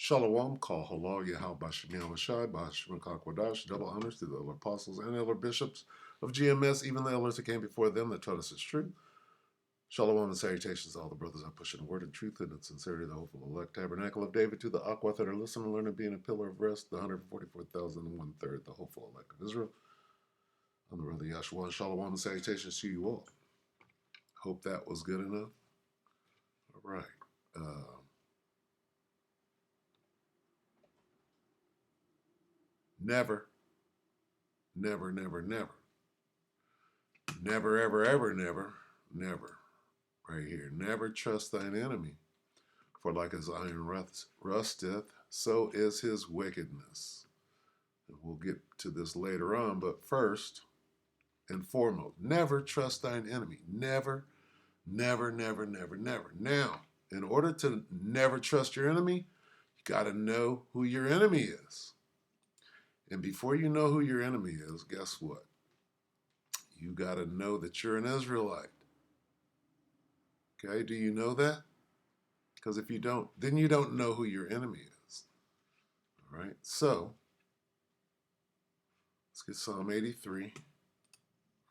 Shalom, Kal Halal, Yahal Bashim Yahushai, Bashim Kakwadash, double honors to the elder apostles and elder bishops of GMS, even the elders that came before them that taught us its truth. Shalom and salutations to all the brothers I push in word and truth and in sincerity, the hopeful elect tabernacle of David, to the Aqua that are listening and learning, being a pillar of rest, the 144,001 the hopeful elect of Israel. I'm the brother Yahshua, and shalom and salutations to you all. Hope that was good enough. All right. Never, never, never, never, never, ever, ever, never, never, right here. Never trust thine enemy, for like as iron rusteth, so is his wickedness. And we'll get to this later on, but first and foremost, never trust thine enemy. Never, never, never, never, never. Now, in order to never trust your enemy, you got to know who your enemy is. And before you know who your enemy is, guess what? You got to know that you're an Israelite. Okay, do you know that? Because if you don't, then you don't know who your enemy is. All right, so let's get Psalm 83.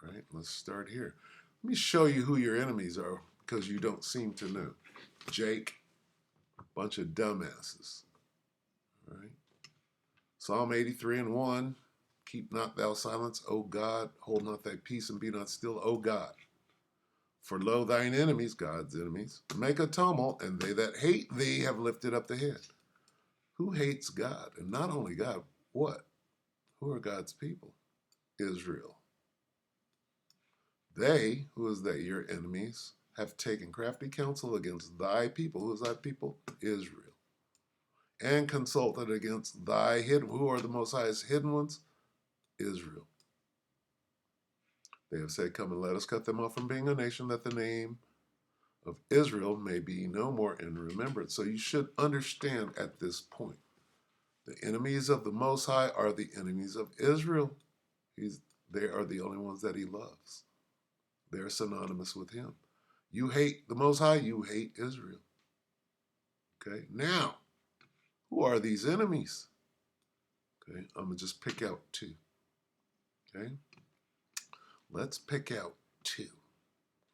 All right, let's start here. Let me show you who your enemies are because you don't seem to know. Jake, bunch of dumbasses. All right, Psalm 83 and 1. Keep not thou silence, O God, hold not thy peace and be not still, O God. For lo, thine enemies, God's enemies, make a tumult, and they that hate thee have lifted up the head. Who hates God? And not only God, what? Who are God's people? Israel. They, who is they? Your enemies, have taken crafty counsel against thy people. Who is thy people? Israel. And consulted against thy hidden. Who are the Most High's hidden ones? Israel. They have said, come and let us cut them off from being a nation, that the name of Israel may be no more in remembrance. So you should understand at this point, the enemies of the Most High are the enemies of Israel. They are the only ones that he loves. They're synonymous with him. You hate the Most High, you hate Israel. Okay, now, who are these enemies? Okay, I'm going to just pick out two. Okay, let's pick out two.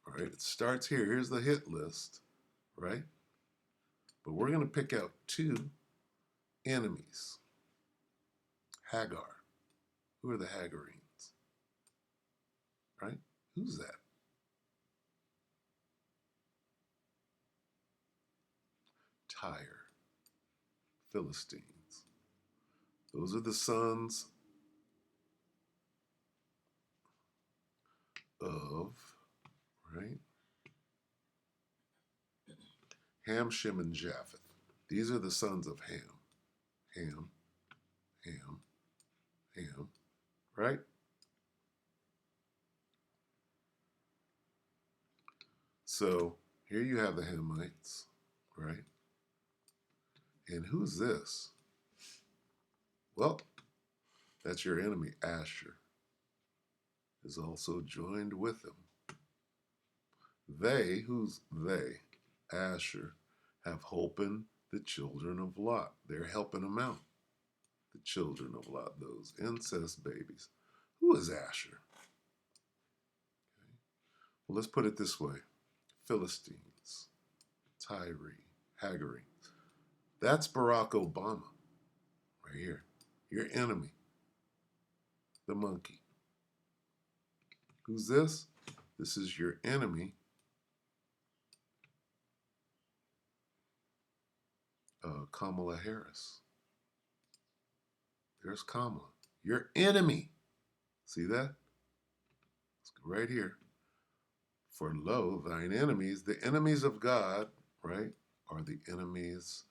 All right, it starts here. Here's the hit list, right? But we're going to pick out two enemies. Hagar. Who are the Hagarines? Right? Who's that? Tyre. Philistines. Those are the sons of, right? Ham, Shem, and Japheth. These are the sons of Ham. Ham, Ham, Ham, right? So here you have the Hamites, right? And who's this? Well, that's your enemy, Asher, is also joined with them. They, who's they? Asher, have holpen the children of Lot. They're helping them out. The children of Lot, those incest babies. Who is Asher? Okay. Well, let's put it this way. Philistines, Tyre, Hagarine. That's Barack Obama right here. Your enemy, the monkey. Who's this? This is your enemy, Kamala Harris. There's Kamala. Your enemy. See that? Let's go right here. For lo, thine enemies, the enemies of God, right, are the enemies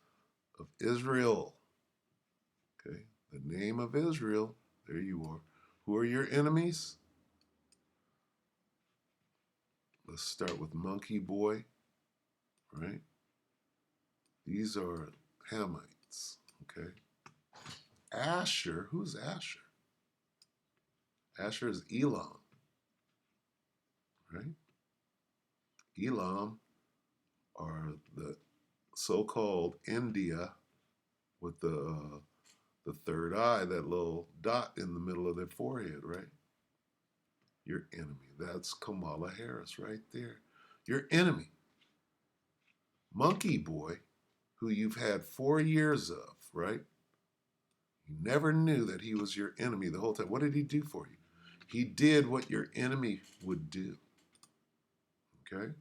of Israel. Okay, the name of Israel, there you are. Who are your enemies? Let's start with Monkey Boy, right? These are Hamites, okay? Asher, who's Asher? Asher is Elam, right? Elam are the so-called India, with the third eye, that little dot in the middle of their forehead, right? Your enemy. That's Kamala Harris right there. Your enemy. Monkey Boy, who you've had 4 years of, right? You never knew that he was your enemy the whole time. What did he do for you? He did what your enemy would do. Okay?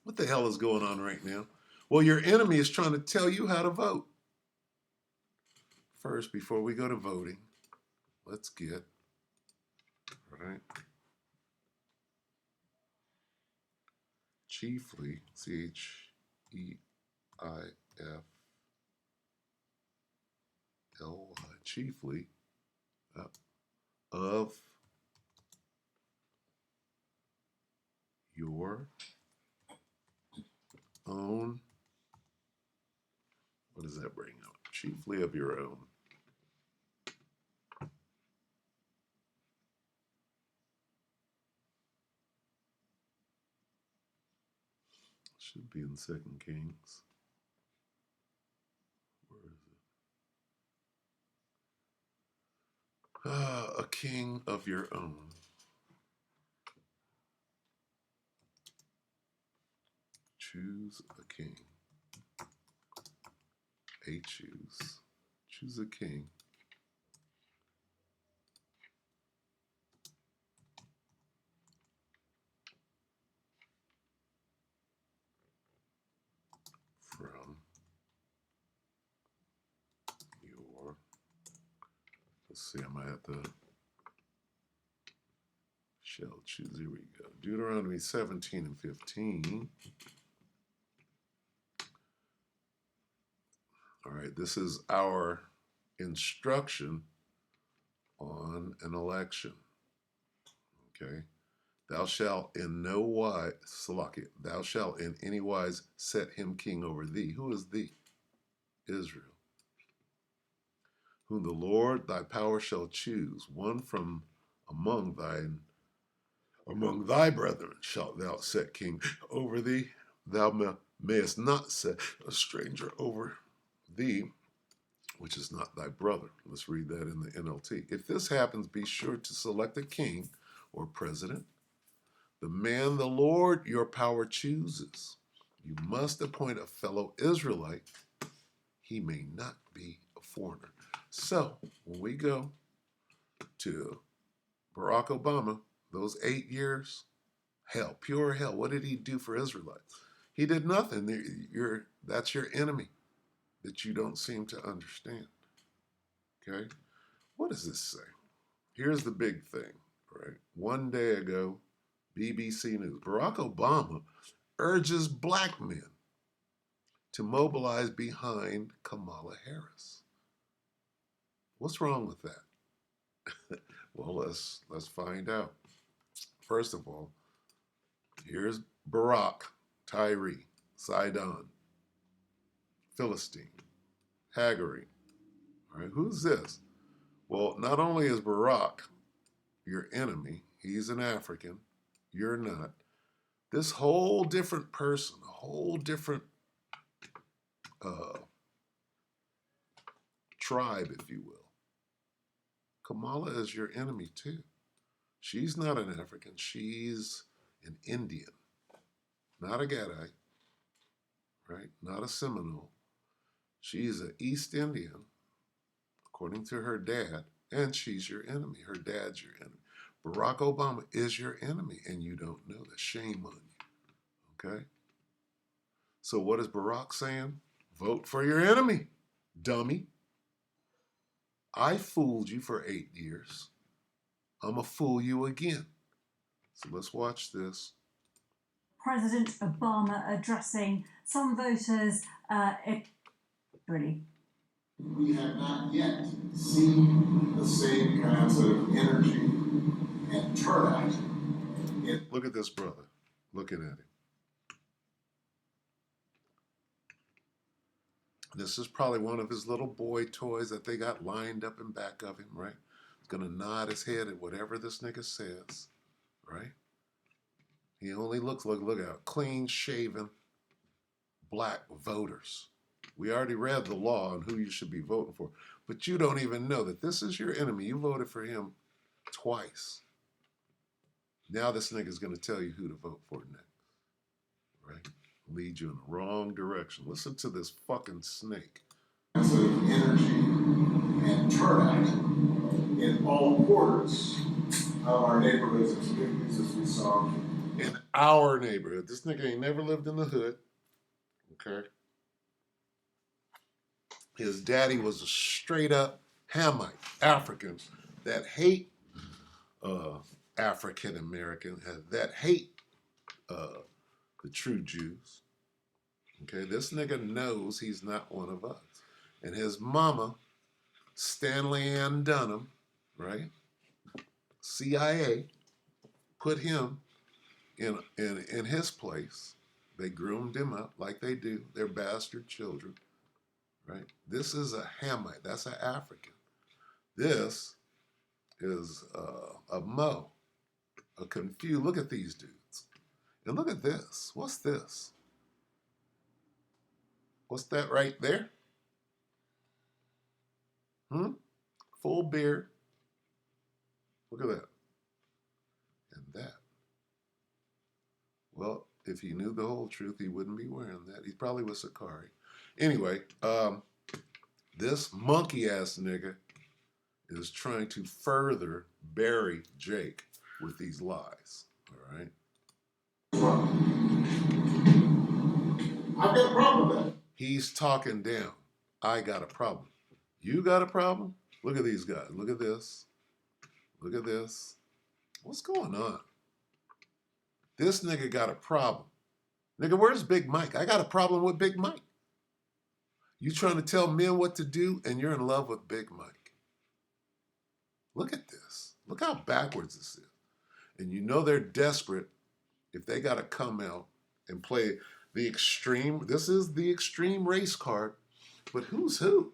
What the hell is going on right now? Well, your enemy is trying to tell you how to vote. First, before we go to voting, let's get, right? Chiefly, Cheifly, chiefly of your own. What does that bring up? Chiefly of your own. Should be in 2 Kings. Where is it? A king of your own. Choose a king. Choose. Choose a king. From your, let's see, I might have to, shall choose, here we go. Deuteronomy 17 and 15. All right, this is our instruction on an election. Okay. Thou shalt in no wise, Salakia, thou shalt in any wise set him king over thee. Who is thee? Israel. Whom the Lord thy power shall choose, one from among thy brethren shalt thou set king over thee. Thou mayest not set a stranger over thee, which is not thy brother. Let's read that in the NLT. If this happens, be sure to select a king or president, the man the Lord your power chooses. You must appoint a fellow Israelite. He may not be a foreigner. So when we go to Barack Obama, those 8 years, hell, pure hell. What did he do for Israelites? He did nothing. That's your enemy that you don't seem to understand. Okay? What does this say? Here's the big thing, right? One day ago, BBC News, Barack Obama urges black men to mobilize behind Kamala Harris. What's wrong with that? Well, let's find out. First of all, here's Barack, Tyree, Sidon, Philistine, Haggerty. All right, who's this? Well, not only is Barack your enemy, he's an African, you're not. This whole different person, a whole different tribe, if you will. Kamala is your enemy too. She's not an African, she's an Indian, not a Gadite, right? Not a Seminole. She's an East Indian, according to her dad, and she's your enemy. Her dad's your enemy. Barack Obama is your enemy, and you don't know that. Shame on you, okay? So what is Barack saying? Vote for your enemy, dummy. I fooled you for 8 years. I'm going to fool you again. So let's watch this. President Obama addressing some voters. Really? We have not yet seen the same kinds of energy and turnout. Look at this brother, looking at him. This is probably one of his little boy toys that they got lined up in back of him, right? He's going to nod his head at whatever this nigga says, right? He only looks, look out, clean shaven black voters. We already read the law on who you should be voting for, but you don't even know that this is your enemy. You voted for him twice. Now this nigga's going to tell you who to vote for next, right? Lead you in the wrong direction. Listen to this fucking snake. Sort of energy and turnout in all quarters of our neighborhoods and communities, as we saw. In our neighborhood. This nigga ain't never lived in the hood. Okay. His daddy was a straight up Hamite, African, that hate African American, that hate the true Jews. Okay, this nigga knows he's not one of us. And his mama, Stanley Ann Dunham, right? CIA put him in his place. They groomed him up like they do. They're bastard children, right? This is a Hamite. That's an African. This is a Mo, a confused. Look at these dudes. And look at this. What's this? What's that right there? Full beard. Look at that. And that. Well, if he knew the whole truth, he wouldn't be wearing that. He probably was Sakari. Anyway, this monkey ass nigga is trying to further bury Jake with these lies. All right. I've got a problem with that. He's talking down. I got a problem. You got a problem? Look at these guys. Look at this. Look at this. What's going on? This nigga got a problem. Nigga, where's Big Mike? I got a problem with Big Mike. You trying to tell men what to do and you're in love with Big Mike. Look at this. Look how backwards this is. And you know they're desperate if they got to come out and play the extreme. This is the extreme race card. But who's who?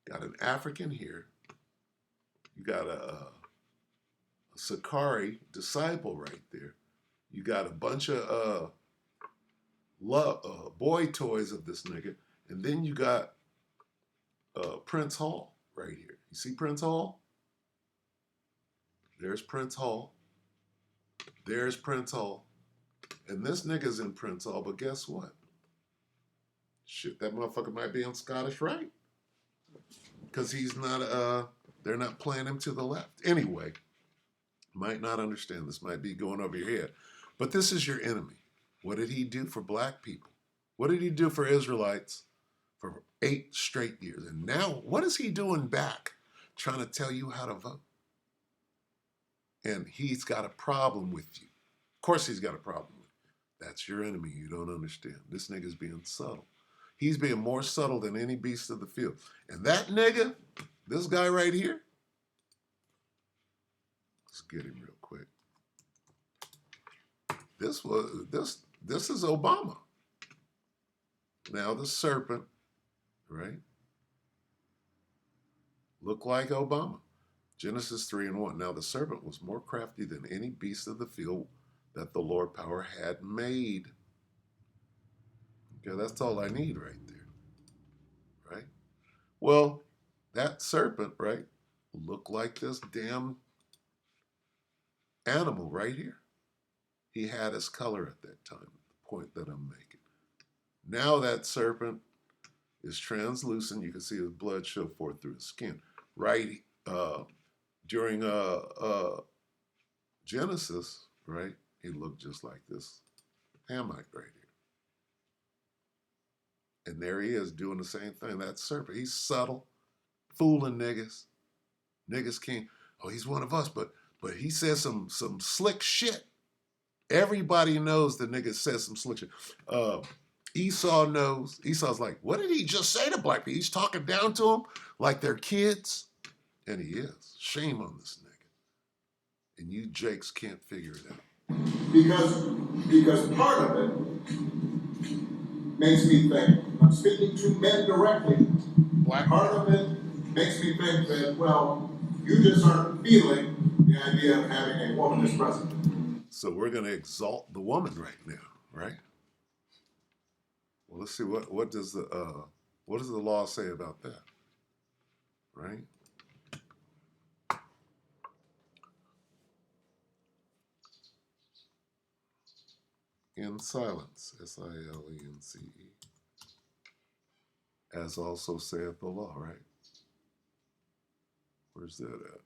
Got an African here. You got a Sakari disciple right there. You got a bunch of boy toys of this nigga. And then you got Prince Hall right here. You see Prince Hall? There's Prince Hall. There's Prince Hall. And this nigga's in Prince Hall, but guess what? Shit, that motherfucker might be on Scottish Rite. Because he's not, they're not playing him to the left. Anyway, might not understand. This might be going over your head. But this is your enemy. What did he do for black people? What did he do for Israelites for 8 straight years? And now, what is he doing back trying to tell you how to vote? And he's got a problem with you. Of course he's got a problem with you. That's your enemy. You don't understand. This nigga's being subtle. He's being more subtle than any beast of the field. And that nigga, this guy right here, let's get him real quick. This is Obama. Now the serpent, right? Look like Obama. Genesis 3:1. Now the serpent was more crafty than any beast of the field that the Lord power had made. Okay, that's all I need right there. Right? Well, that serpent, right, looked like this damn animal right here. He had his color at that time, the point that I'm making. Now that serpent is translucent. You can see his blood show forth through his skin. Right during Genesis, right, he looked just like this Hamite right here. And there he is doing the same thing. That serpent, he's subtle, fooling niggas. Niggas can't, oh, he's one of us, but he says some slick shit. Everybody knows the nigga says some slick shit. Esau knows. Esau's like, what did he just say to black people? He's talking down to them like they're kids. And he is. Shame on this nigga. And you Jakes can't figure it out. Because part of it makes me think, I'm speaking to men directly. Black part of it makes me think that, well, you just aren't feeling the idea of having a woman as president. So we're going to exalt the woman right now, right? Well, let's see what does the law say about that, right? In silence, silence, as also saith the law, right? Where's that at?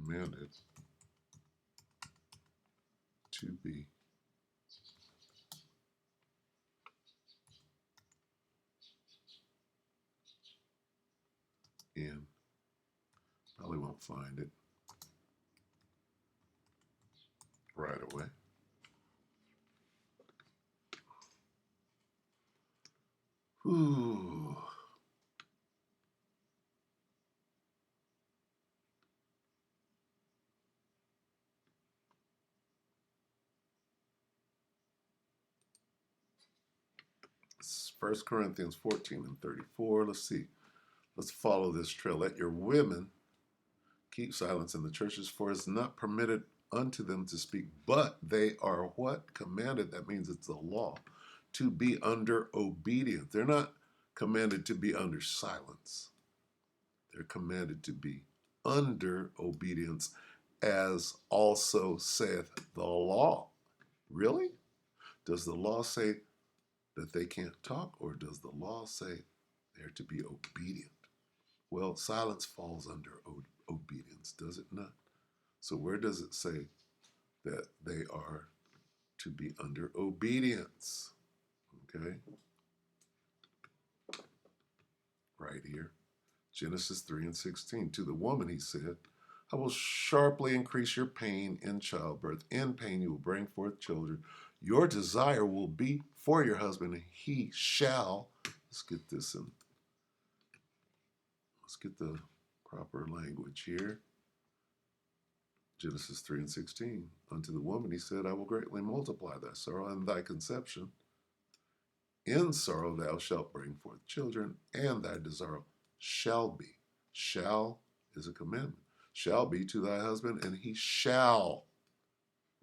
Commanded to be in. Probably won't find it right away. Ooh. It's 1 Corinthians 14 and 34. Let's see. Let's follow this trail. Let your women keep silence in the churches, for it's not permitted unto them to speak, but they are what? Commanded. That means it's the law. To be under obedience. They're not commanded to be under silence. They're commanded to be under obedience, as also saith the law. Really? Does the law say that they can't talk, or does the law say they're to be obedient? Well, silence falls under obedience, does it not? So where does it say that they are to be under obedience? Okay. Right here. Genesis 3 and 16. To the woman he said, I will sharply increase your pain in childbirth. In pain you will bring forth children. Your desire will be for your husband, and he shall. Let's get this in. Let's get the proper language here. Genesis 3 and 16. Unto the woman he said, I will greatly multiply thy sorrow and thy conception. In sorrow thou shalt bring forth children, and thy desire shall be. Shall is a commandment. Shall be to thy husband, and he shall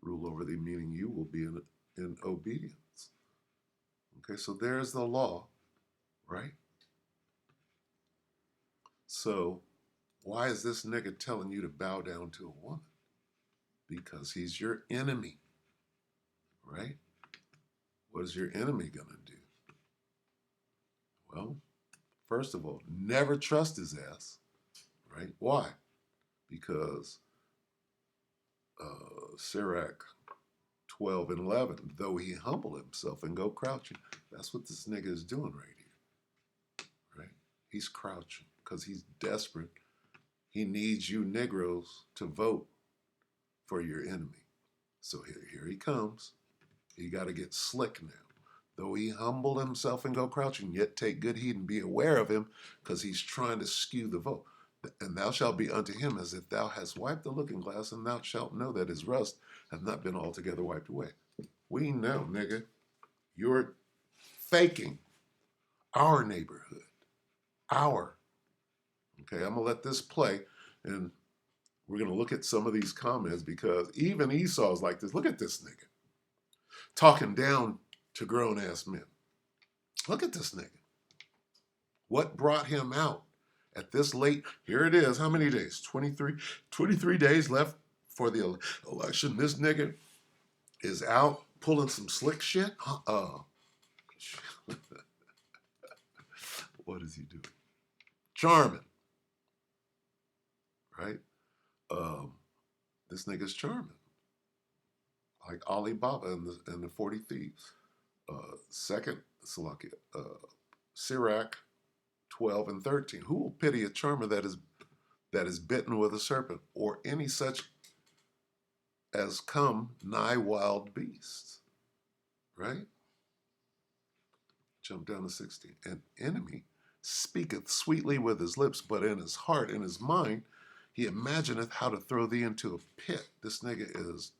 rule over thee, meaning you will be in obedience. Okay, so there's the law, right? So why is this nigga telling you to bow down to a woman? Because he's your enemy, right? What is your enemy going to do? Well, first of all, never trust his ass, right? Why? Because Sirach 12 and 11, though he humble himself and go crouching, that's what this nigga is doing right here, right? He's crouching because he's desperate. He needs you Negroes to vote for your enemy. So here he comes. You got to get slick now. Though he humble himself and go crouching, yet take good heed and be aware of him, because he's trying to skew the vote. And thou shalt be unto him as if thou hast wiped the looking glass, and thou shalt know that his rust hath not been altogether wiped away. We know, nigga, you're faking our neighborhood. Okay, I'm going to let this play, and we're going to look at some of these comments, because even Esau's like this. Look at this nigga talking down to grown-ass men. Look at this nigga. What brought him out at this late? Here it is. How many days? 23 days left for the election. This nigga is out pulling some slick shit. What is he doing? Charming, right? This nigga's charming, like Alibaba and the 40 Thieves. Second, Salakia, Sirach 12 and 13. Who will pity a charmer that is bitten with a serpent, or any such as come nigh wild beasts? Right? Jump down to 16. An enemy speaketh sweetly with his lips, but in his heart, in his mind, he imagineth how to throw thee into a pit. This nigga is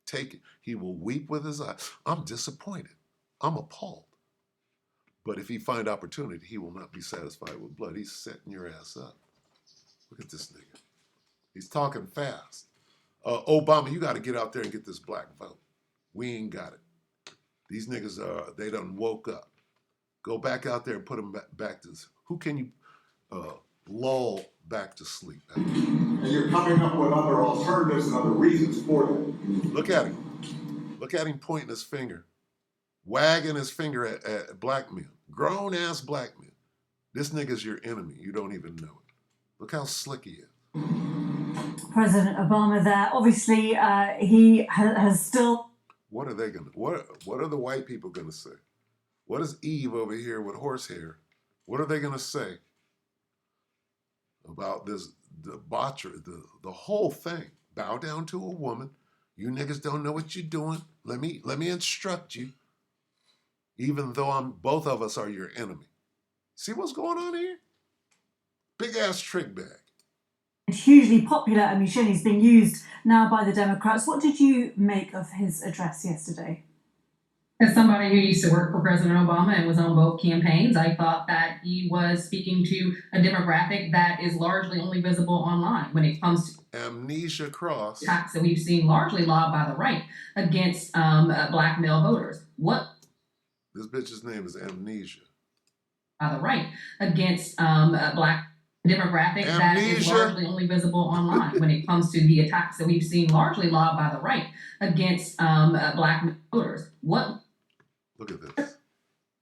taken. He will weep with his eyes. I'm disappointed. I'm appalled. But if he find opportunity, he will not be satisfied with blood. He's setting your ass up. Look at this nigga. He's talking fast. Obama, you got to get out there and get this black vote. We ain't got it. These niggas they done woke up. Go back out there and put them back to, who can you lull back to sleep? And you're coming up with other alternatives and other reasons for that. Look at him. Look at him pointing his finger, wagging his finger at black men, grown ass black men. This nigga's your enemy. You don't even know it. Look how slick he is. President Obama there. Obviously, he has still. What are they gonna? What are the white people gonna say? What is Eve over here with horsehair? What are they gonna say about this debauchery, the whole thing? Bow down to a woman. You niggas don't know what you're doing. Let me instruct you. Even though both of us are your enemy. See what's going on here? Big ass trick bag. Hugely popular. I mean, he's being used now by the Democrats. What did you make of his address yesterday? As somebody who used to work for President Obama and was on both campaigns, I thought that he was speaking to a demographic that is largely only visible online when it comes to Amnesia Cross. attacks that we've seen largely lobbed by the right against black male voters. What? This bitch's name is Amnesia. By the right against black demographic that is largely only visible online when it comes to the attacks that we've seen largely lobbed by the right against black voters. What? Look at this.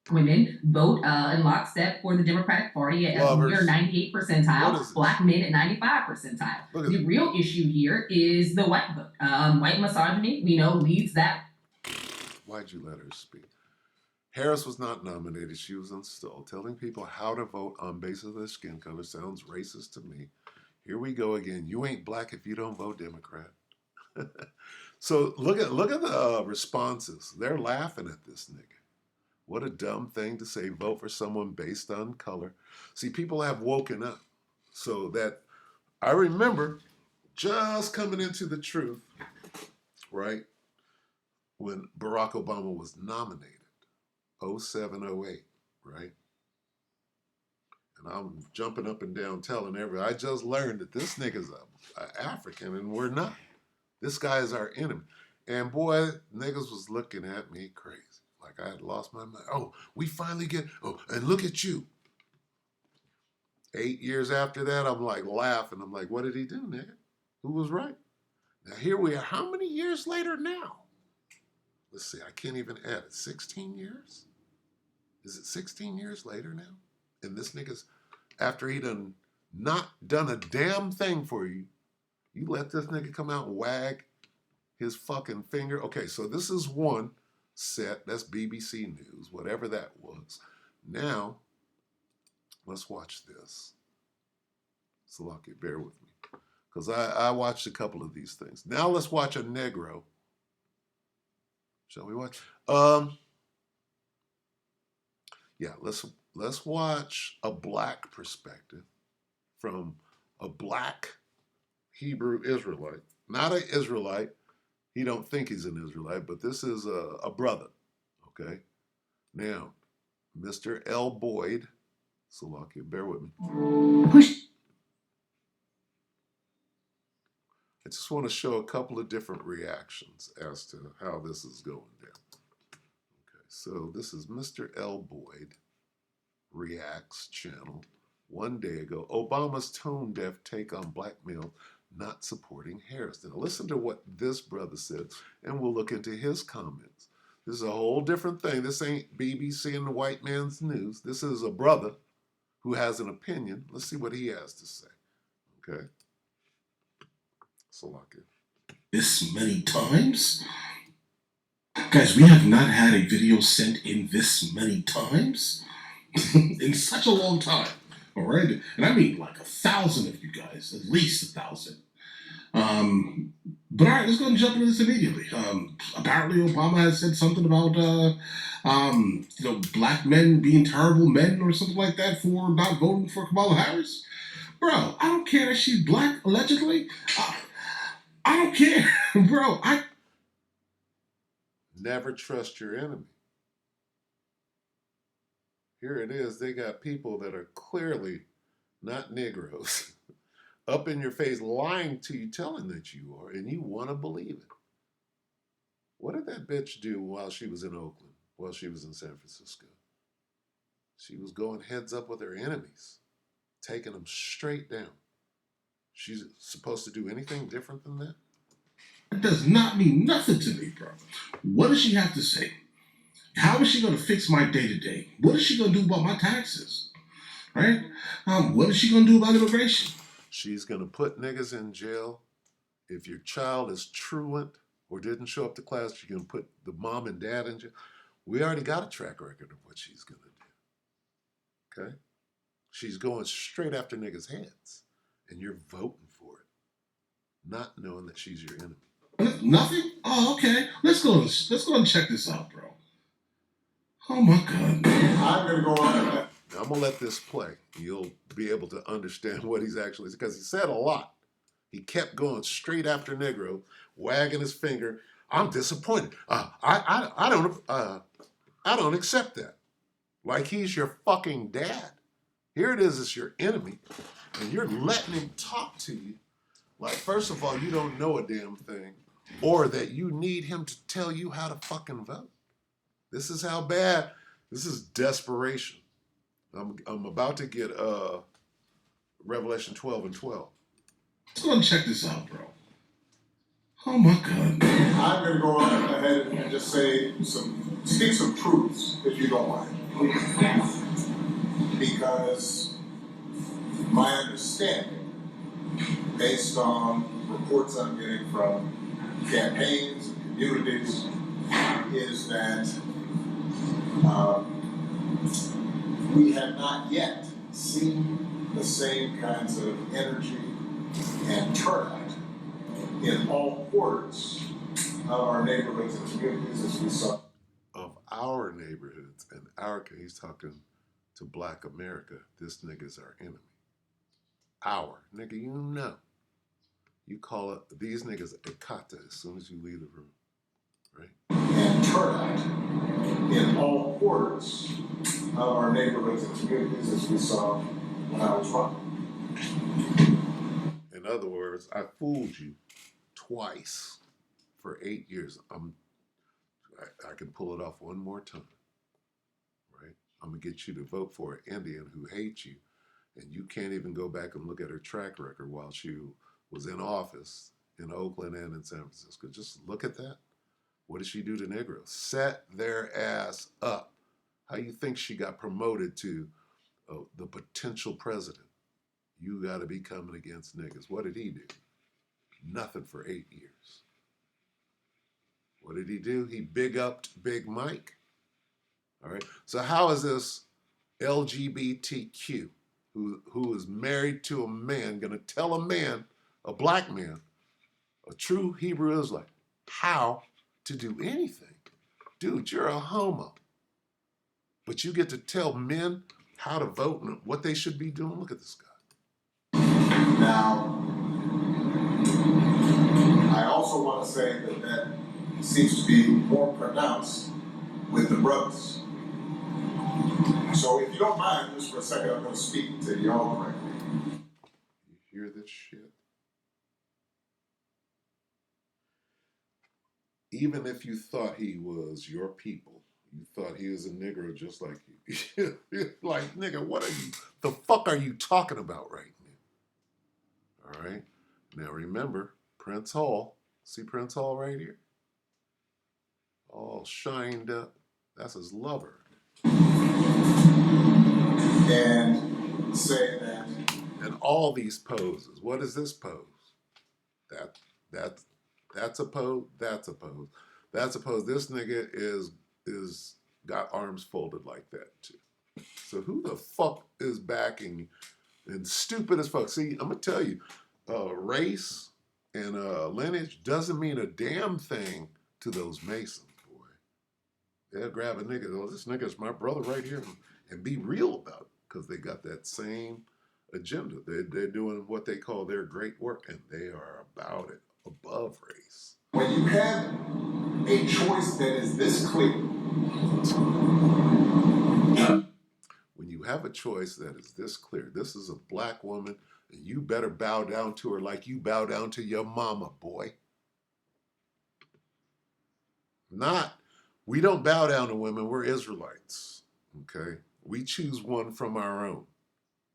Women vote in lockstep for the Democratic Party at a near 98 percentile, black men at 95 percentile. The real issue here is the white vote. White misogyny, we know, leads that. Why'd you let her speak? Harris was not nominated. She was installed. Telling people how to vote on basis of their skin color sounds racist to me. Here we go again. You ain't black if you don't vote Democrat. So look at the responses. They're laughing at this nigga. What a dumb thing to say, vote for someone based on color. See, people have woken up. So that, I remember just coming into the truth, right, when Barack Obama was nominated, 07, 08, right? And I'm jumping up and down telling everybody, I just learned that this nigga's a African and we're not. This guy is our enemy. And boy, niggas was looking at me crazy. Like I had lost my mind. Oh, we finally and look at you. 8 years after that, I'm like laughing. I'm like, what did he do, nigga? Who was right? Now here we are. How many years later now? Let's see, I can't even add it. 16 years? Is it 16 years later now? And this nigga's, after he done not done a damn thing for you, you let this nigga come out and wag his fucking finger. Okay, so this is one set. That's BBC News, whatever that was. Now, let's watch this. Salaki, bear with me. Because I watched a couple of these things. Now let's watch a Negro. Shall we watch? Yeah, let's watch a black perspective from a black Hebrew Israelite. Not an Israelite. He don't think he's an Israelite, but this is a brother, okay? Now, Mr. L. Boyd, Salakia, bear with me. Push. I just want to show a couple of different reactions as to how this is going down. Okay, so this is Mr. L. Boyd Reacts channel. One day ago, Obama's tone-deaf take on black male not supporting Harris. Now listen to what this brother said, and we'll look into his comments. This is a whole different thing. This ain't BBC and the white man's news. This is a brother who has an opinion. Let's see what he has to say. Okay? Salaki. This many times? Guys, we have not had a video sent in this many times in such a long time. All right? And I mean like 1,000 of you guys, at least 1,000. But all right, let's go and jump into this immediately. Apparently Obama has said something about, black men being terrible men or something like that for not voting for Kamala Harris. Bro, I don't care that she's black, allegedly. I don't care, bro. Never trust your enemy. here it is. They got people that are clearly not Negroes up in your face lying to you, telling that you are, and you want to believe it. What did that bitch do while she was in Oakland, while she was in San Francisco? She was going heads up with her enemies, taking them straight down. She's supposed to do anything different than that? That does not mean nothing to me, bro. What does she have to say? How is she going to fix my day-to-day? What is she going to do about my taxes? Right? What is she going to do about immigration? She's going to put niggas in jail. If your child is truant or didn't show up to class, she's going to put the mom and dad in jail. We already got a track record of what she's going to do. Okay? She's going straight after niggas' heads. And you're voting for it, not knowing that she's your enemy. Nothing? Oh, okay. Let's go and check this out, bro. Oh my God. I'm gonna go on. Now, I'm gonna let this play. You'll be able to understand what he's actually, because he said a lot. He kept going straight after Negro, wagging his finger. I'm disappointed. I don't accept that. Like he's your fucking dad. Here it is, it's your enemy, and you're letting him talk to you. Like, first of all, you don't know a damn thing, or that you need him to tell you how to fucking vote. This is how bad. This is desperation. I'm about to get Revelation 12 and 12. Let's go and check this out, bro. Oh my God. I'm gonna go on ahead and just speak some truths, if you don't mind. Yes. Because my understanding, based on reports I'm getting from campaigns and communities, is that we have not yet seen the same kinds of energy and turnout in all quarters of our neighborhoods and communities as we saw. Of our neighborhoods and he's talking to Black America. This nigga's our enemy. Our nigga, you know. You call it these niggas ekata as soon as you leave the room, right? And turnout in all quarters of our neighborhoods and communities as we saw when I was running. In other words, I fooled you twice for 8 years. I can pull it off one more time, right? I'm gonna get you to vote for an Indian who hates you, and you can't even go back and look at her track record while she was in office in Oakland and in San Francisco. Just look at that. What did she do to Negroes? Set their ass up. How you think she got promoted to the potential president? You got to be coming against niggas. What did he do? Nothing for 8 years. What did he do? He big-upped Big Mike. All right. So how is this LGBTQ, who is married to a man, going to tell a man, a black man, a true Hebrew Israelite, how to do anything? Dude, you're a homo. But you get to tell men how to vote and what they should be doing. Look at this guy. Now, I also want to say that seems to be more pronounced with the brothers. So if you don't mind, just for a second, I'm going to speak to y'all directly. You hear this shit? Even if you thought he was your people, you thought he was a Negro just like you. Like, nigga, the fuck are you talking about right now? All right? Now remember, Prince Hall. See Prince Hall right here? All shined up. That's his lover. And say that. And all these poses. What is this pose? That's a pose. That's a pose. That's a pose. This nigga is got arms folded like that too. So who the fuck is backing you? And stupid as fuck. See, I'm gonna tell you, race and lineage doesn't mean a damn thing to those Masons, boy. They'll grab a nigga. Oh, this nigga's my brother right here, and be real about it, because they got that same agenda. They're doing what they call their great work, and they are about it, above race. When you have a choice that is this clear, you have a choice that is this clear. This is a black woman, and you better bow down to her like you bow down to your mama, boy. We don't bow down to women. We're Israelites. Okay? We choose one from our own.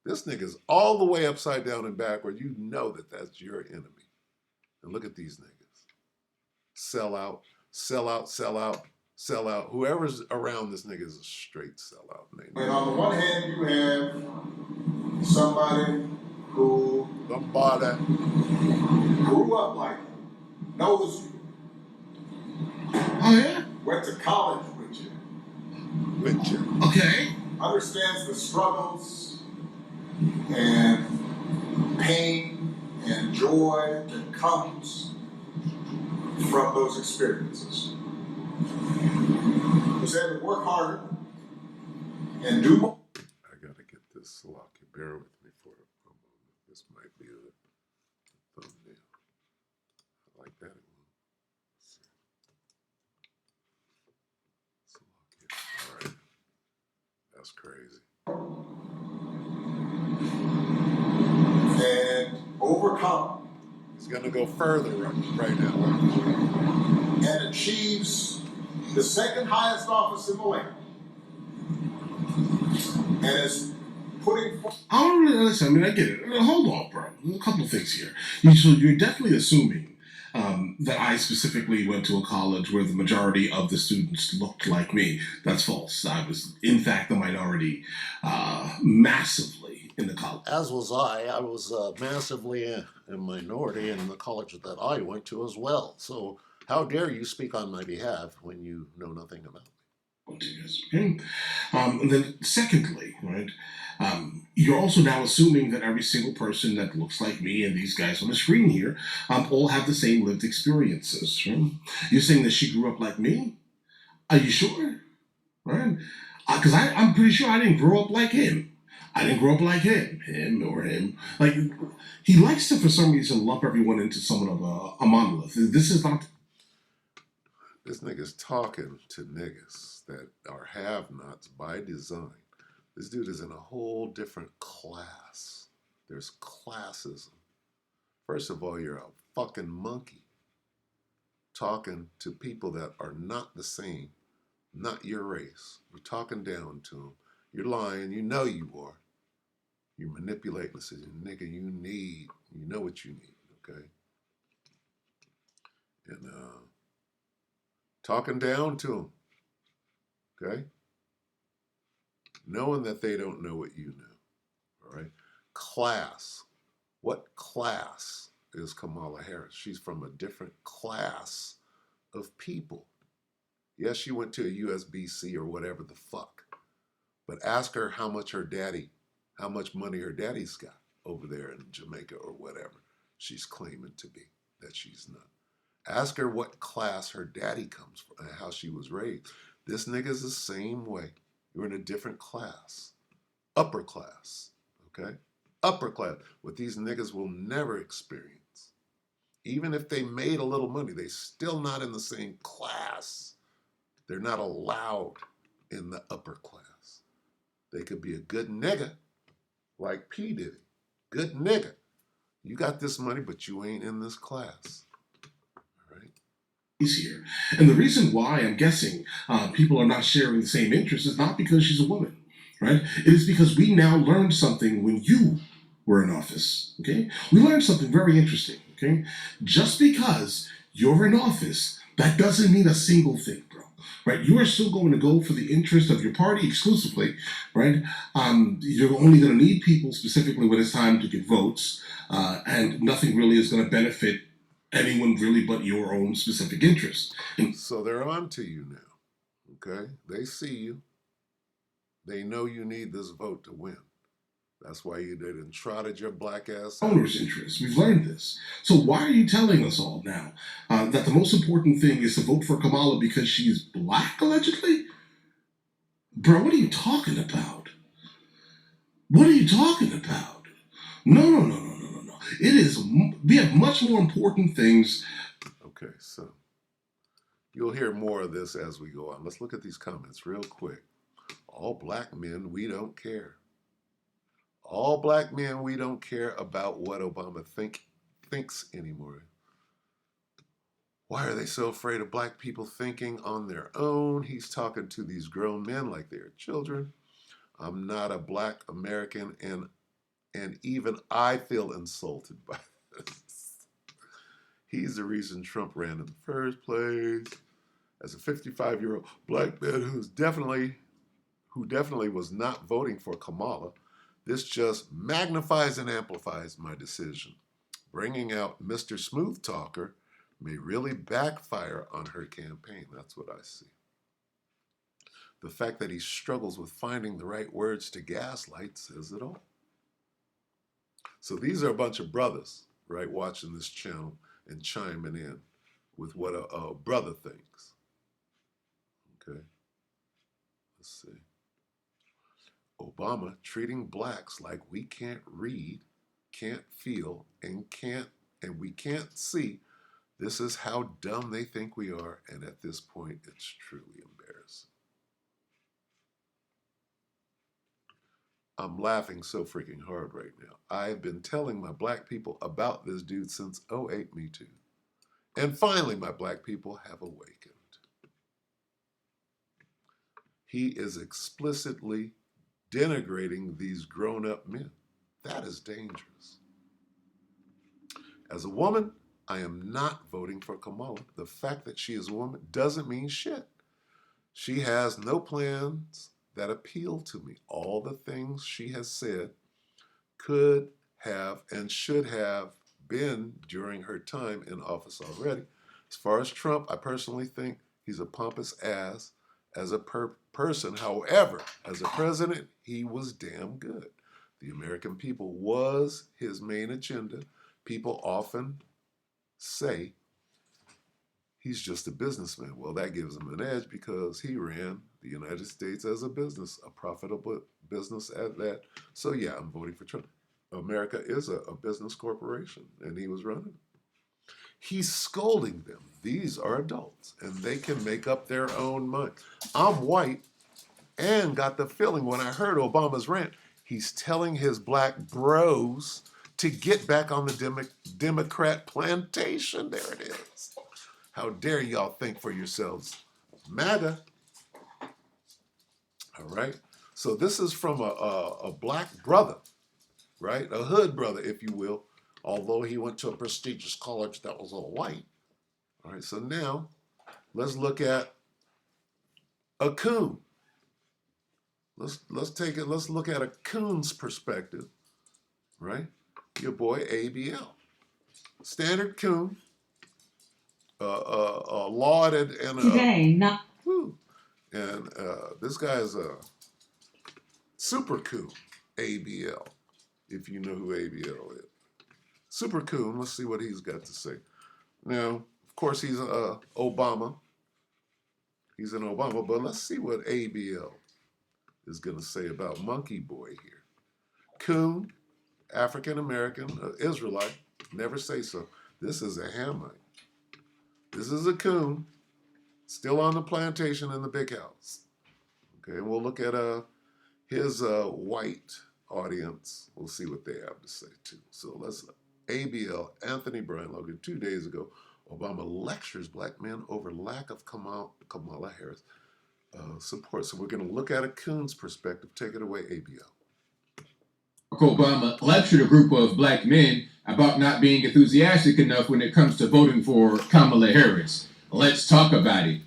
This nigga's all the way upside down and backward. You know that that's your enemy. And look at these niggas. Sell out, sell out, sell out, sell out. Whoever's around this nigga is a straight sellout. And on the one hand, you have somebody who grew up like you, knows you, Oh yeah. went to college with you, Okay. understands the struggles and pain and joy that comes from those experiences. Who's had to work harder and do more. I gotta get this locky. Bear with me for a moment. This might be the thumbnail. I like that one. All right. That's crazy. And overcome He's gonna go further right now. and achieves the second highest office in the land. And is putting forth. I don't really listen. I mean, I get it. Hold on, bro. A couple of things here. So you're definitely assuming that I specifically went to a college where the majority of the students looked like me. That's false. I was, in fact, the minority massively in the college. As was I. I was massively a minority in the college that I went to as well. So how dare you speak on my behalf when you know nothing about me? Okay. And then secondly, right, you're also now assuming that every single person that looks like me and these guys on the screen here all have the same lived experiences. Right? You're saying that she grew up like me? Are you sure? Right? Because I'm pretty sure I didn't grow up like him. I didn't grow up like him or him. Like, he likes to, for some reason, lump everyone into somewhat of a monolith. This is not. This nigga's talking to niggas that are have-nots by design. This dude is in a whole different class. There's classism. First of all, you're a fucking monkey talking to people that are not the same, not your race. You're talking down to them. You're lying. You know you are. You're manipulating the situation. Nigga, you know what you need, okay? And talking down to them, okay? Knowing that they don't know what you know, all right? Class. What class is Kamala Harris? She's from a different class of people. Yes, she went to a USBC or whatever the fuck. But ask her how much money her daddy's got over there in Jamaica or whatever she's claiming to be, that she's not. Ask her what class her daddy comes from and how she was raised. This nigga's the same way. You're in a different class. Upper class, okay? Upper class. What these niggas will never experience. Even if they made a little money, they still not in the same class. They're not allowed in the upper class. They could be a good nigga, like P. Diddy. Good nigga. You got this money, but you ain't in this class. All right? Here. And the reason why I'm guessing people are not sharing the same interests is not because she's a woman, right? It is because we now learned something when you were in office, okay? We learned something very interesting, okay? Just because you're in office, that doesn't mean a single thing, bro. Right, you are still going to go for the interest of your party exclusively, right? You're only going to need people specifically when it's time to get votes, and nothing really is going to benefit anyone really but your own specific interest. So they're on to you now, okay? They see you. They know you need this vote to win. That's why you didn't trotted your black ass out. Owner's interest. We've learned this. So why are you telling us all now that the most important thing is to vote for Kamala because she's black, allegedly? Bro, what are you talking about? What are you talking about? No. It is, we have much more important things. Okay, so you'll hear more of this as we go on. Let's look at these comments real quick. All black men, we don't care. All black men, we don't care about what Obama thinks anymore. Why are they so afraid of black people thinking on their own? He's talking to these grown men like they're children. I'm not a black American, and even I feel insulted by this. He's the reason Trump ran in the first place. As a 55-year-old black man who definitely was not voting for Kamala, this just magnifies and amplifies my decision. Bringing out Mr. Smooth Talker may really backfire on her campaign. That's what I see. The fact that he struggles with finding the right words to gaslight says it all. So these are a bunch of brothers, right, watching this channel and chiming in with what a brother thinks. Okay, let's see. Obama treating blacks like we can't read, can't feel, and we can't see. This is how dumb they think we are, and at this point, it's truly embarrassing. I'm laughing so freaking hard right now. I've been telling my black people about this dude since 08 Me Too. And finally, my black people have awakened. He is explicitly denigrating these grown-up men. That is dangerous. As a woman, I am not voting for Kamala. The fact that she is a woman doesn't mean shit. She has no plans that appeal to me. All the things she has said could have and should have been during her time in office already. As far as Trump, I personally think he's a pompous ass as a person. However, as a president, he was damn good. The American people was his main agenda. People often say he's just a businessman. Well, that gives him an edge because he ran the United States as a business, a profitable business at that. So yeah, I'm voting for Trump. America is a business corporation, and he was running. He's scolding them. These are adults, and they can make up their own mind. I'm white and got the feeling when I heard Obama's rant, he's telling his black bros to get back on the Democrat plantation. There it is. How dare y'all think for yourselves? MAGA. All right. So this is from a black brother, right? A hood brother, if you will, although he went to a prestigious college that was all white. All right. So now let's look at a coon. Let's look at a coon's perspective, right? Your boy ABL. Standard coon. Lauded and Today, not. And this guy is a super coon, ABL, if you know who ABL is. Super coon, let's see what he's got to say. Now, of course, he's Obama. He's an Obama, but let's see what ABL is going to say about Monkey Boy here. Coon, African-American, Israelite, never say so. This is a Hamite. This is a coon, still on the plantation in the big house. Okay, and we'll look at his white audience. We'll see what they have to say too. So let's ABL, Anthony Brian Logan, 2 days ago, Obama lectures black men over lack of Kamala Harris support. So we're going to look at a coon's perspective. Take it away, ABL. Obama lectured a group of black men about not being enthusiastic enough when it comes to voting for Kamala Harris. Let's talk about it.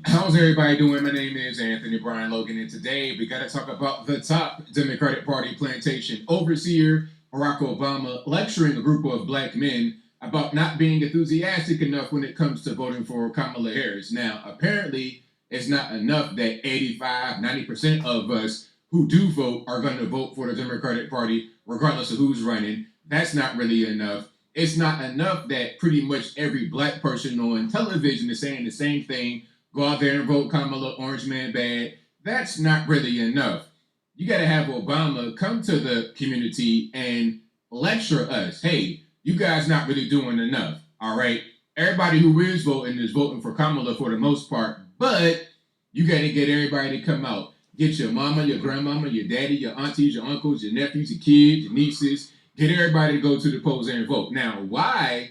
How's everybody doing? My name is Anthony Brian Logan, and today we got to talk about the top Democratic Party plantation overseer, Barack Obama, lecturing a group of black men about not being enthusiastic enough when it comes to voting for Kamala Harris. Now, apparently, it's not enough that 85-90% of us who do vote are going to vote for the Democratic Party, regardless of who's running. That's not really enough. It's not enough that pretty much every black person on television is saying the same thing. Go out there and vote Kamala, orange man bad. That's not really enough. You got to have Obama come to the community and lecture us. Hey, you guys not really doing enough. All right. Everybody who is voting for Kamala for the most part, but you got to get everybody to come out. get your mama, your grandmama, your daddy, your aunties, your uncles, your nephews, your kids, your nieces, get everybody to go to the polls and vote. Now, why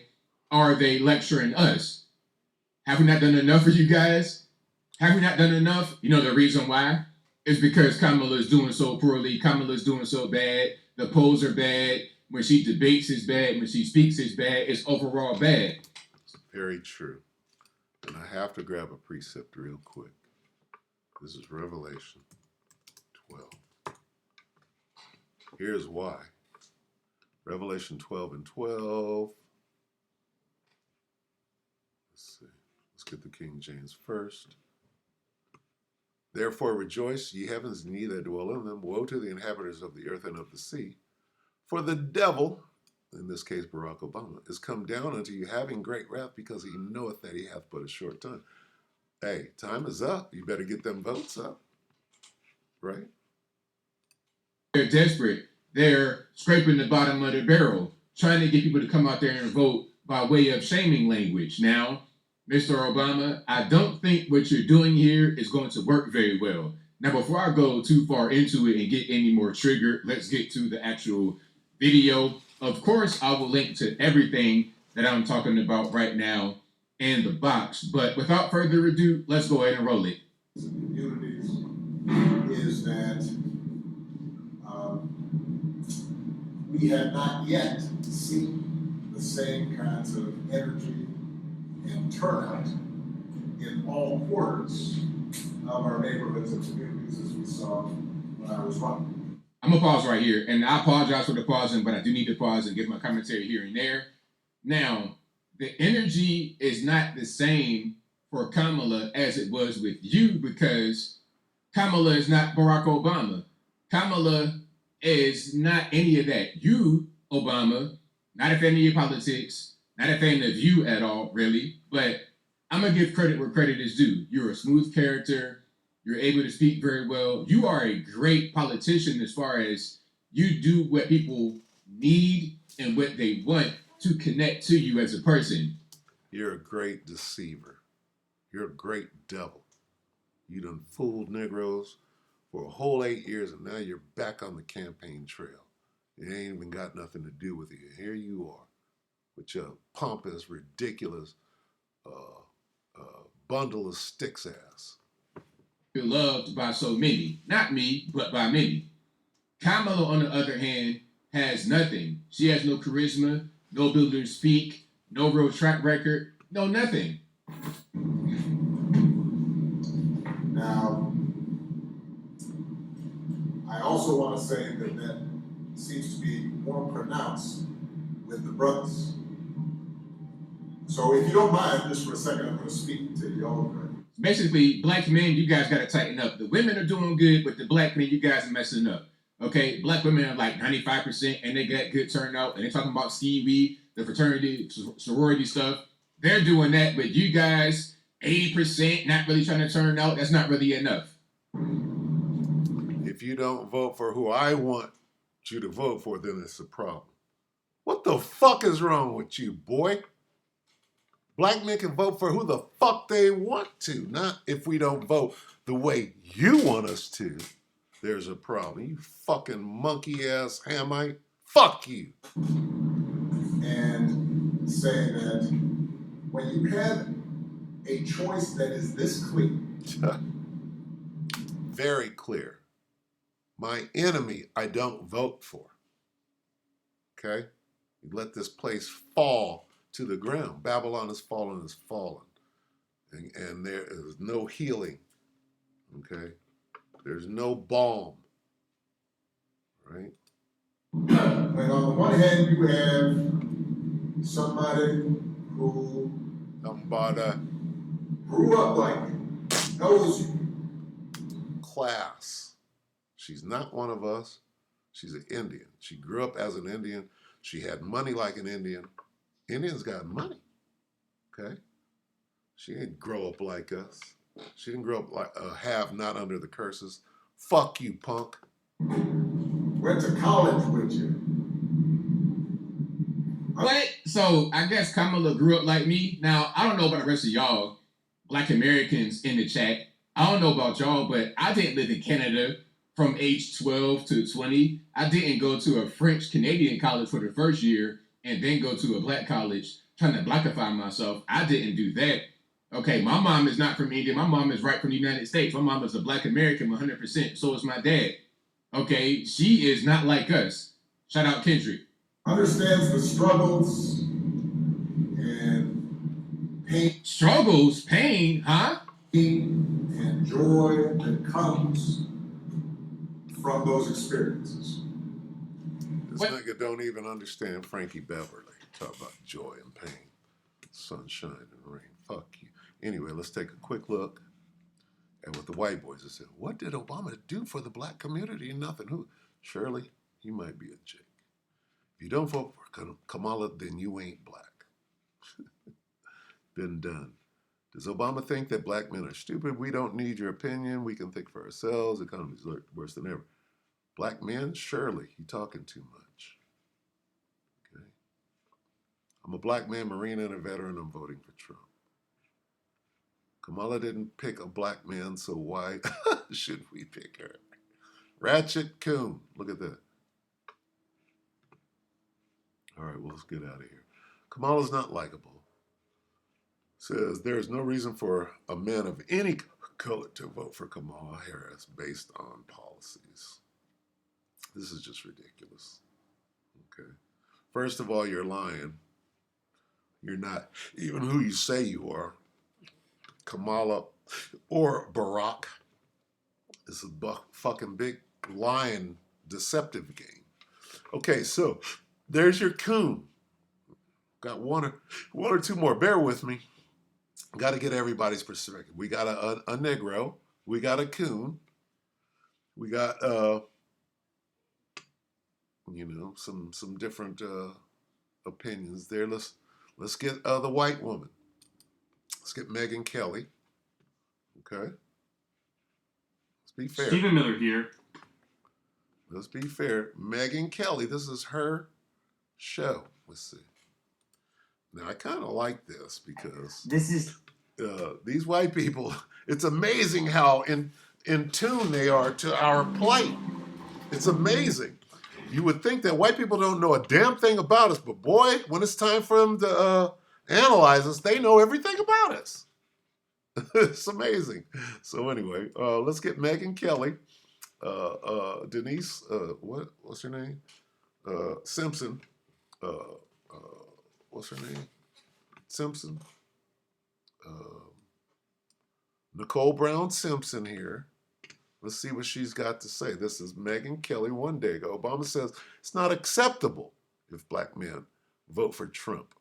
are they lecturing us? Have we not done enough for you guys? Have we not done enough? You know the reason why? It's because Kamala is doing so poorly. Kamala is doing so bad. The polls are bad. When she debates, it's bad. When she speaks, it's bad. It's overall bad. Very true. And I have to grab a precept real quick. This is Revelation 12. Here's why. Revelation 12 and 12. Let's see. Let's get the King James first. Therefore rejoice, ye heavens, and ye that dwell in them. Woe to the inhabitants of the earth and of the sea. For the devil, in this case Barack Obama, is come down unto you having great wrath, because he knoweth that he hath but a short time. Hey, time is up. You better get them votes up. Right? They're desperate. They're scraping the bottom of the barrel, trying to get people to come out there and vote by way of shaming language. Now, Mr. Obama, I don't think what you're doing here is going to work very well. Now, before I go too far into it and get any more triggered, let's get to the actual video. Of course, I will link to everything that I'm talking about right now in the box. But without further ado, let's go ahead and roll it. Communities is that we have not yet seen the same kinds of energy and turnout in all quarters of our neighborhoods and communities as we saw when I was running. I'm gonna pause right here, and I apologize for the pausing, but I do need to pause and give my commentary here and there. Now, the energy is not the same for Kamala as it was with you, because Kamala is not Barack Obama. Kamala is not any of that. You, Obama, not a fan of your politics, not a fan of you at all, really, but I'm gonna give credit where credit is due. You're a smooth character. You're able to speak very well. You are a great politician as far as you do what people need and what they want to connect to you as a person. You're a great deceiver. You're a great devil. You done fooled Negroes for a whole 8 years, and now you're back on the campaign trail. It ain't even got nothing to do with you. Here you are with your pompous, ridiculous bundle of sticks ass. You're loved by so many. Not me, but by many. Kamala, on the other hand, has nothing. She has no charisma, no ability to speak, no real track record, no nothing. Now, I also want to say that that seems to be more pronounced with the brothers. So if you don't mind, just for a second, I'm going to speak to you all. Basically, black men, you guys got to tighten up. The women are doing good, but the black men, you guys are messing up. Okay, black women are like 95%, and they got good turnout, and they're talking about Stevie, the fraternity, sorority stuff. They're doing that, but you guys, 80%, not really trying to turn out. That's not really enough. If you don't vote for who I want you to vote for, then it's a problem. What the fuck is wrong with you, boy? Black men can vote for who the fuck they want to, not if we don't vote the way you want us to. There's a problem. You fucking monkey-ass Hamite. Fuck you. And say that when you have a choice that is this clear, very clear. My enemy, I don't vote for. Okay? You let this place fall to the ground. Babylon is fallen, is fallen. And there is no healing. Okay? There's no balm. Right? when on the one hand you have somebody who grew up like you, knows you, class. She's not one of us. She's an Indian. She grew up as an Indian. She had money like an Indian. Indians got money. Okay? She didn't grow up like us. She didn't grow up like a have not under the curses. Fuck you, punk. went to college with you. What? So I guess Kamala grew up like me. Now, I don't know about the rest of y'all, Black Americans in the chat. I don't know about y'all, but I didn't live in Canada from age 12 to 20. I didn't go to a French Canadian college for the first year and then go to a black college trying to blackify myself. I didn't do that. Okay, my mom is not from India. My mom is right from the United States. My mom is a black American 100%. So is my dad. Okay, she is not like us. Shout out Kendrick. Understands the struggles and pain Struggles, pain, huh? and joy that comes from those experiences. This What? nigga don't even understand Frankie Beverly. Talk about joy and pain, sunshine and rain. Fuck you. Anyway, let's take a quick look at what the white boys have said. What did Obama do for the black community? Nothing. Who? Shirley, you might be a chick. If you don't vote for Kamala, then you ain't black. Been done. Does Obama think that black men are stupid? We don't need your opinion. We can think for ourselves. The economy's worse than ever. Black men? Surely. You talking too much. Okay. I'm a black man, Marine, and a veteran. I'm voting for Trump. Kamala didn't pick a black man, so why should we pick her? Ratchet Coon. Look at that. All right, well, let's get out of here. Kamala's not likable. Says there is no reason for a man of any color to vote for Kamala Harris based on policies. This is just ridiculous. Okay. First of all, you're lying. You're not even who you say you are. Kamala or Barack is a fucking big lying, deceptive game. Okay, so there's your coon. Got one or two more. Bear with me. Got to get everybody's perspective. We got a Negro. We got a coon. We got some different opinions there. Let's get the white woman. Let's get Megyn Kelly. Okay. Let's be fair. Stephen Miller here. Let's be fair. Megyn Kelly. This is her show. Let's see. Now, I kind of like this because This is these white people, it's amazing how in tune they are to our plight. It's amazing. You would think that white people don't know a damn thing about us, but boy, when it's time for them to analyze us, they know everything about us. It's amazing. So anyway, let's get Megyn Kelly, Denise, what's her name? Simpson. What's her name? Simpson. Nicole Brown Simpson here. Let's see what she's got to say. This is Megyn Kelly one day ago. Obama says it's not acceptable if black men vote for Trump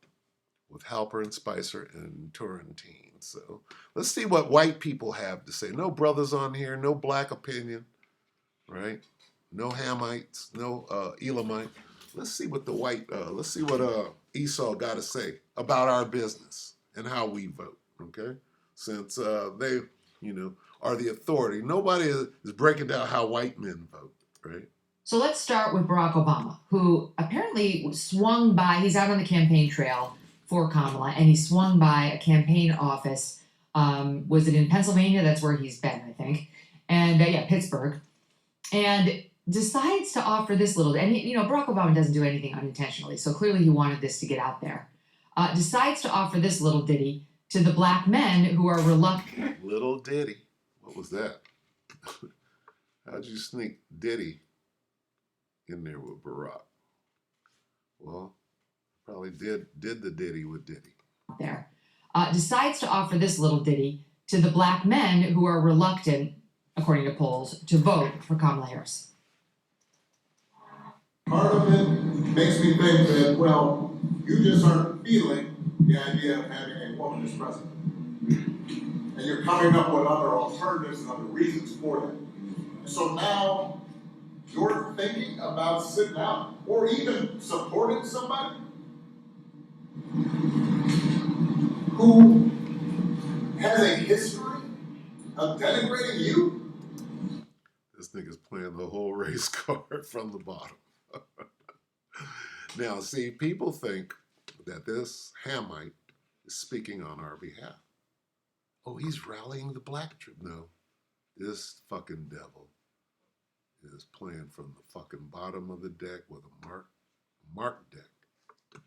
with Halper Spicer and Turrentine. So let's see what white people have to say. No brothers on here, no black opinion, right? No Hamites, no Elamite. Let's see what Esau got to say about our business and how we vote, okay? Since they, are the authority. Nobody is breaking down how white men vote, right? So let's start with Barack Obama, who apparently swung by, he's out on the campaign trail for Kamala, and he swung by a campaign office. Was it in Pennsylvania? That's where he's been, I think. And Pittsburgh. And decides to offer this little, and Barack Obama doesn't do anything unintentionally, so clearly he wanted this to get out there. Decides to offer this little ditty to the black men who are reluctant. Little ditty. What was that? How'd you sneak Diddy in there with Barack? Well, probably did the ditty with Diddy. There. Decides to offer this little ditty to the black men who are reluctant, according to polls, to vote for Kamala Harris. Part of it makes me think that, well, you just aren't feeling the idea of having a woman as president. And you're coming up with other alternatives and other reasons for that. And so now you're thinking about sitting out or even supporting somebody who has a history of denigrating you. This nigga's playing the whole race card from the bottom. Now, see, people think that this Hamite is speaking on our behalf. Oh, he's rallying the black troop. No, This fucking devil is playing from the fucking bottom of the deck with a mark deck.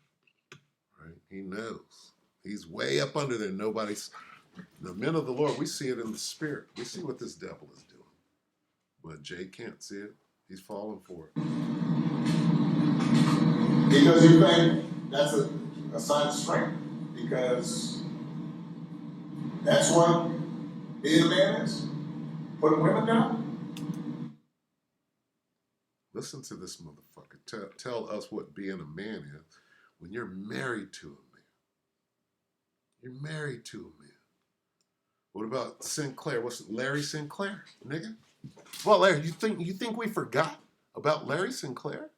Right? He knows. He's way up under there. Nobody's. The men of the Lord, we see it in the spirit. We see what this devil is doing. But Jay can't see it. He's falling for it. Because you think that's a sign of strength. Because that's what being a man is. Putting women down. Listen to this motherfucker. Tell us what being a man is when you're married to a man. You're married to a man. What about Sinclair? What's Larry Sinclair, nigga? Well, Larry, you think we forgot about Larry Sinclair?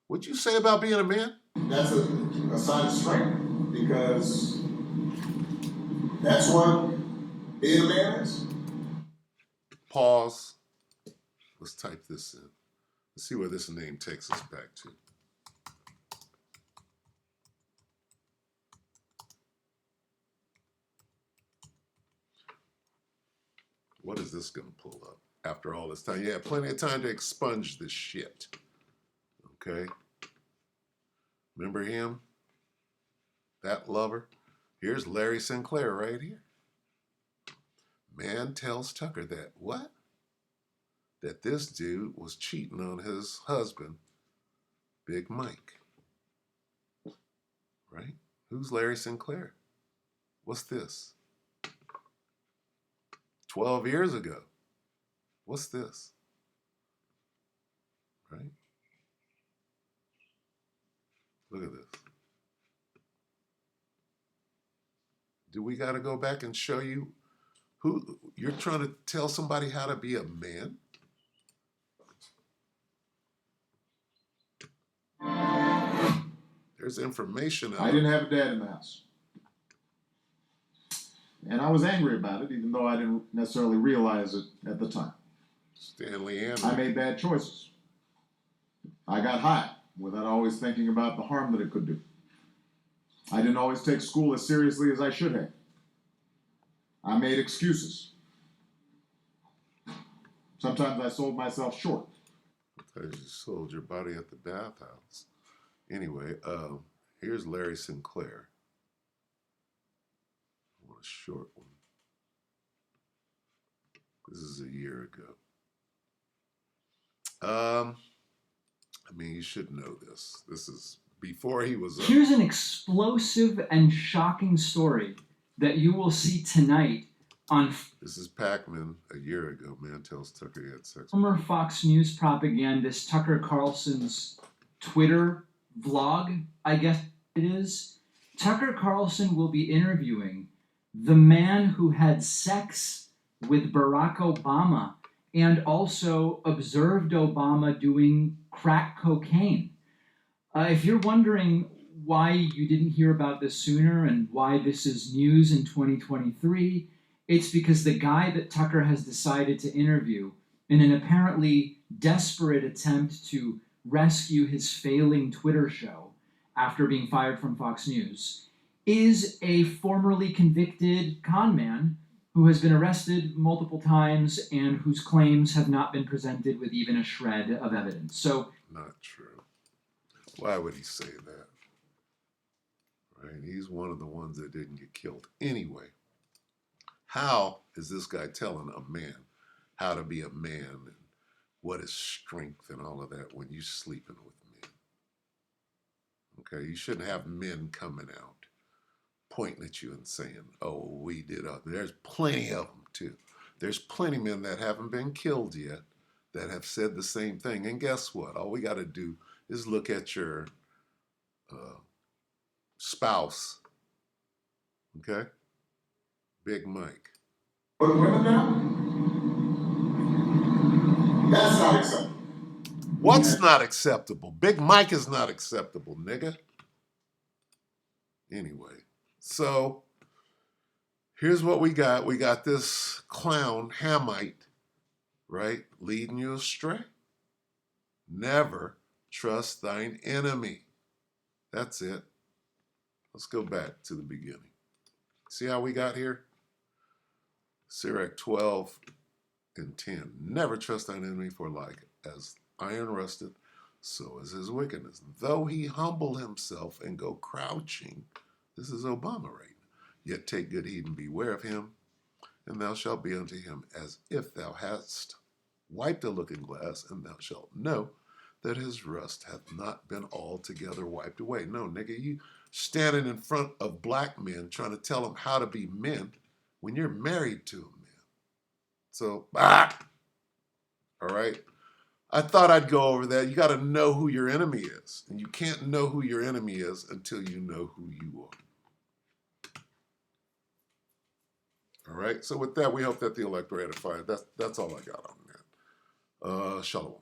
What'd you say about being a man? That's a sign of strength. Because that's what being a man is. Pause. Let's type this in. Let's see where this name takes us back to. What is this going to pull up after all this time? Yeah, plenty of time to expunge this shit. Okay? Remember him? That lover? Here's Larry Sinclair right here. Man tells Tucker that, what? That this dude was cheating on his husband, Big Mike. Right? Who's Larry Sinclair? What's this? 12 years ago. What's this? Right? Look at this. Do we got to go back and show you who you're trying to tell somebody how to be a man? There's information out I didn't have a dad in the house. And I was angry about it, even though I didn't necessarily realize it at the time. Stanley Andrews. I made bad choices. I got high without always thinking about the harm that it could do. I didn't always take school as seriously as I should have. I made excuses. Sometimes I sold myself short. You sold your body at the bathhouse. Anyway, here's Larry Sinclair. I want a short one. This is a year ago. I mean, you should know this. This is before he was. Here's an explosive and shocking story that you will see tonight on. This is Pac-Man a year ago. Man tells Tucker he had sex. Former Fox News propagandist Tucker Carlson's Twitter vlog, I guess it is. Tucker Carlson will be interviewing the man who had sex with Barack Obama and also observed Obama doing crack cocaine. If you're wondering why you didn't hear about this sooner and why this is news in 2023, it's because the guy that Tucker has decided to interview in an apparently desperate attempt to rescue his failing Twitter show after being fired from Fox News is a formerly convicted con man who has been arrested multiple times and whose claims have not been presented with even a shred of evidence. So, not true. Why would he say that? Right? He's one of the ones that didn't get killed anyway. How is this guy telling a man how to be a man and what is strength and all of that when you're sleeping with men? Okay, you shouldn't have men coming out pointing at you and saying, oh, we did. There's plenty of them too. There's plenty of men that haven't been killed yet that have said the same thing. And guess what? All we got to do is look at your spouse. Okay? Big Mike. Put women down? That's not acceptable. What's not acceptable? Big Mike is not acceptable, nigga. Anyway, so here's what we got. We got this clown, Hamite, right? Leading you astray. Never trust thine enemy. That's it. Let's go back to the beginning. See how we got here? Sirach 12 and 10. Never trust thine enemy, for like as iron rusted, so is his wickedness. Though he humble himself and go crouching, this is Obama right now, yet take good heed and beware of him, and thou shalt be unto him as if thou hadst wiped a looking glass, and thou shalt know that his rust hath not been altogether wiped away. No, nigga, you standing in front of black men trying to tell them how to be men when you're married to them, man. So, all right. I thought I'd go over that. You got to know who your enemy is, and you can't know who your enemy is until you know who you are. All right. So with that, we hope that the elect are edified. That's all I got on that. Shalom.